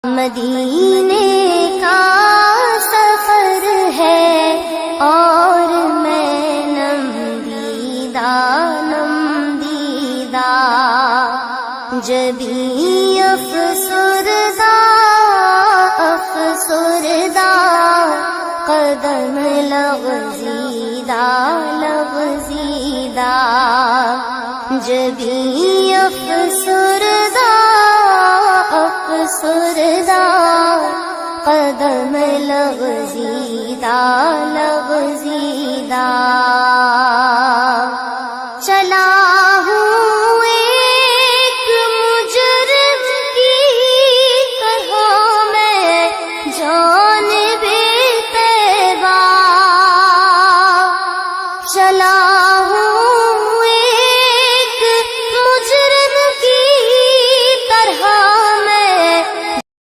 مدینے کا سفر ہے اور میں نم دیدہ جبیں افسردہ قدم لغزیدہ جبیں افسردہ قدم لغزیدہ